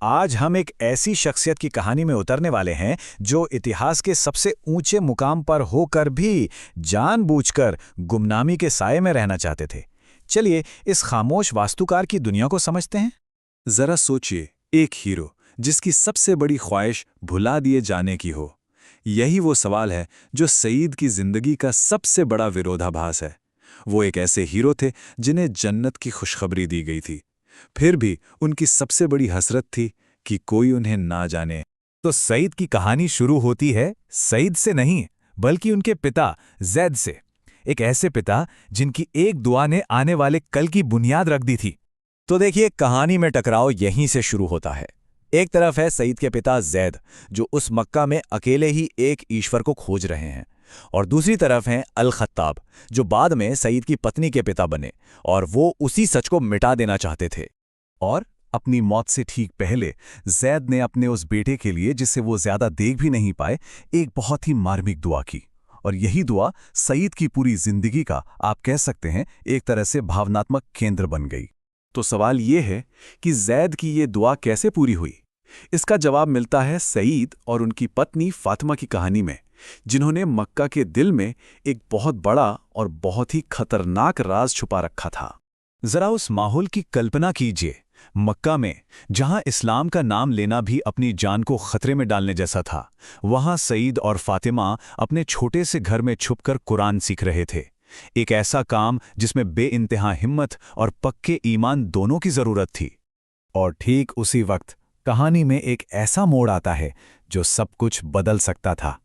आज हम एक ऐसी शख्सियत की कहानी में उतरने वाले हैं जो इतिहास के सबसे ऊंचे मुकाम पर होकर भी जानबूझकर गुमनामी के साये में रहना चाहते थे। चलिए इस खामोश वास्तुकार की दुनिया को समझते हैं। जरा सोचिए, एक हीरो जिसकी सबसे बड़ी ख्वाहिश भुला दिए जाने की हो। यही वो सवाल है जो सईद की जिंदगी का सबसे बड़ा विरोधाभास है। वो एक ऐसे हीरो थे जिन्हें जन्नत की खुशखबरी दी गई थी, फिर भी उनकी सबसे बड़ी हसरत थी कि कोई उन्हें ना जाने। तो सईद की कहानी शुरू होती है सईद से नहीं, बल्कि उनके पिता जैद से। एक ऐसे पिता जिनकी एक दुआ ने आने वाले कल की बुनियाद रख दी थी। तो देखिए, कहानी में टकराव यहीं से शुरू होता है। एक तरफ है सईद के पिता जैद, जो उस मक्का में अकेले ही एक ईश्वर को खोज रहे हैं, और दूसरी तरफ हैं अल खत्ताब, जो बाद में सईद की पत्नी के पिता बने और वो उसी सच को मिटा देना चाहते थे। और अपनी मौत से ठीक पहले जैद ने अपने उस बेटे के लिए, जिसे वो ज्यादा देख भी नहीं पाए, एक बहुत ही मार्मिक दुआ की। और यही दुआ सईद की पूरी जिंदगी का, आप कह सकते हैं, एक तरह से भावनात्मक केंद्र बन गई। तो सवाल ये है कि जैद की ये दुआ कैसे पूरी हुई। इसका जवाब मिलता है सईद और उनकी पत्नी फातिमा की कहानी में, जिन्होंने मक्का के दिल में एक बहुत बड़ा और बहुत ही खतरनाक राज छुपा रखा था। जरा उस माहौल की कल्पना कीजिए, मक्का में, जहां इस्लाम का नाम लेना भी अपनी जान को खतरे में डालने जैसा था। वहां सईद और फातिमा अपने छोटे से घर में छुपकर कुरान सीख रहे थे। एक ऐसा काम जिसमें बेइंतहा हिम्मत और पक्के ईमान दोनों की जरूरत थी। और ठीक उसी वक्त कहानी में एक ऐसा मोड़ आता है जो सब कुछ बदल सकता था।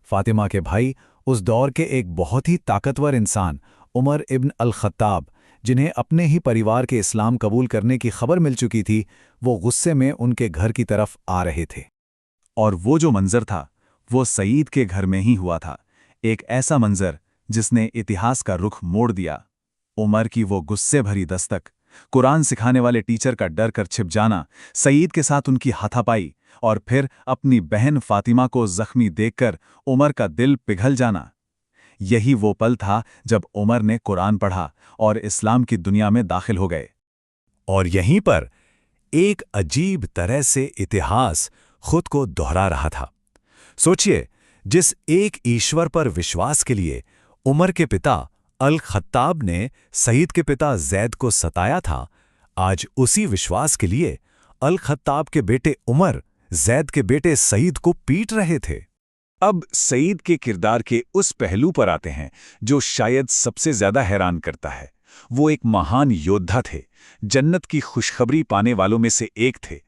फातिमा के भाई, उस दौर के एक बहुत ही ताकतवर इंसान उमर इब्न अल खत्ताब, जिन्हें अपने ही परिवार के इस्लाम कबूल करने की खबर मिल चुकी थी, वो गुस्से में उनके घर की तरफ आ रहे थे। और वो जो मंजर था, वो सईद के घर में ही हुआ था। एक ऐसा मंजर जिसने इतिहास का रुख मोड़ दिया। उमर की वो गुस्से भरी दस्तक, कुरान सिखाने वाले टीचर का डर कर छिप जाना, सईद के साथ उनकी हाथापाई, और फिर अपनी बहन फातिमा को जख्मी देखकर उमर का दिल पिघल जाना। यही वो पल था जब उमर ने कुरान पढ़ा और इस्लाम की दुनिया में दाखिल हो गए। और यहीं पर एक अजीब तरह से इतिहास खुद को दोहरा रहा था। सोचिए, जिस एक ईश्वर पर विश्वास के लिए उमर के पिता अल खत्ताब ने सईद के पिता जैद को सताया था, आज उसी विश्वास के लिए अल खत्ताब के बेटे उमर जैद के बेटे सईद को पीट रहे थे। अब सईद के किरदार के उस पहलू पर आते हैं जो शायद सबसे ज्यादा हैरान करता है। वो एक महान योद्धा थे, जन्नत की खुशखबरी पाने वालों में से एक थे,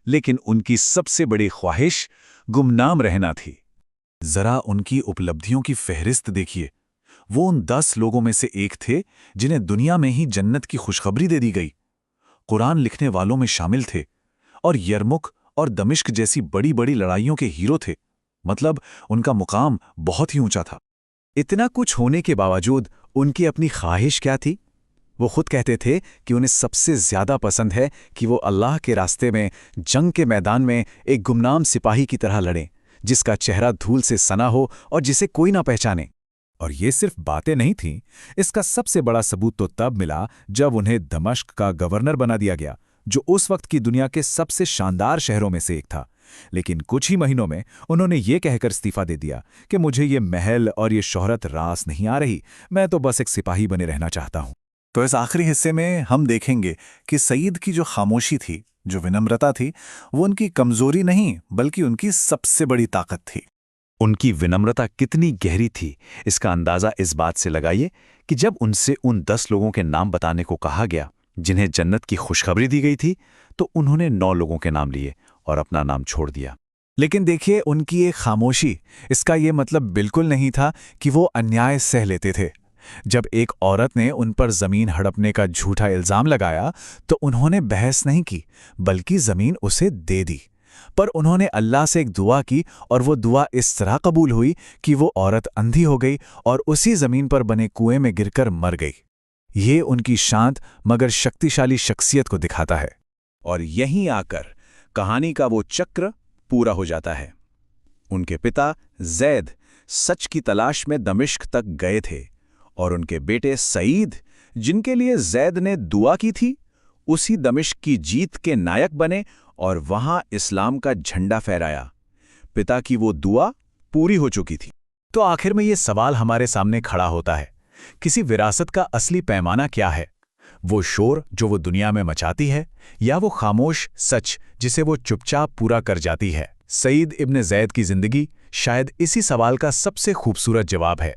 लेकिन उनकी सबसे बड़ी ख्वाहिश गुमनाम रहना थी। जरा उनकी उपलब्धियों की फहरिस्त देखिए। वो उन 10 लोगों में से एक थे जिन्हें दुनिया में ही जन्नत की खुशखबरी दे दी गई। कुरान लिखने वालों में शामिल थे और यरमुक और दमिश्क जैसी बड़ी बड़ी लड़ाइयों के हीरो थे। मतलब उनका मुकाम बहुत ही ऊंचा था। इतना कुछ होने के बावजूद उनकी अपनी ख्वाहिश क्या थी? वो खुद कहते थे कि उन्हें सबसे ज्यादा पसंद है कि वो अल्लाह के रास्ते में, जंग के मैदान में एक गुमनाम सिपाही की तरह लड़ें, जिसका चेहरा धूल से सना हो और जिसे कोई ना पहचाने। और ये सिर्फ बातें नहीं थीं, इसका सबसे बड़ा सबूत तो तब मिला जब उन्हें दमिश्क का गवर्नर बना दिया गया, जो उस वक्त की दुनिया के सबसे शानदार शहरों में से एक था। लेकिन कुछ ही महीनों में उन्होंने ये कहकर इस्तीफा दे दिया कि मुझे ये महल और ये शोहरत रास नहीं आ रही, मैं तो बस एक सिपाही बने रहना चाहता हूं। तो इस आखिरी हिस्से में हम देखेंगे कि सईद की जो खामोशी थी, जो विनम्रता थी, वो उनकी कमजोरी नहीं बल्कि उनकी सबसे बड़ी ताकत थी। उनकी विनम्रता कितनी गहरी थी, इसका अंदाजा इस बात से लगाइए कि जब उनसे उन 10 लोगों के नाम बताने को कहा गया जिन्हें जन्नत की खुशखबरी दी गई थी, तो उन्होंने 9 लोगों के नाम लिए और अपना नाम छोड़ दिया। लेकिन देखिए, उनकी ये खामोशी, इसका ये मतलब बिल्कुल नहीं था कि वो अन्याय सह लेते थे। जब एक औरत ने उन पर जमीन हड़पने का झूठा इल्जाम लगाया, तो उन्होंने बहस नहीं की, बल्कि जमीन उसे दे दी। पर उन्होंने अल्लाह से एक दुआ की और वो दुआ इस तरह कबूल हुई कि वो औरत अंधी हो गई और उसी जमीन पर बने कुएं में गिरकर मर गई। ये उनकी शांत मगर शक्तिशाली शख्सियत को दिखाता है। और यहीं आकर कहानी का वो चक्र पूरा हो जाता है। उनके पिता जैद सच की तलाश में दमिश्क तक गए थे और उनके बेटे सईद, जिनके लिए जैद ने दुआ की थी, उसी दमिश्क की जीत के नायक बने और वहां इस्लाम का झंडा फहराया। पिता की वो दुआ पूरी हो चुकी थी। तो आखिर में ये सवाल हमारे सामने खड़ा होता है, किसी विरासत का असली पैमाना क्या है? वो शोर जो वो दुनिया में मचाती है, या वो खामोश सच जिसे वो चुपचाप पूरा कर जाती है? सईद इब्न ज़ैद की जिंदगी शायद इसी सवाल का सबसे खूबसूरत जवाब है।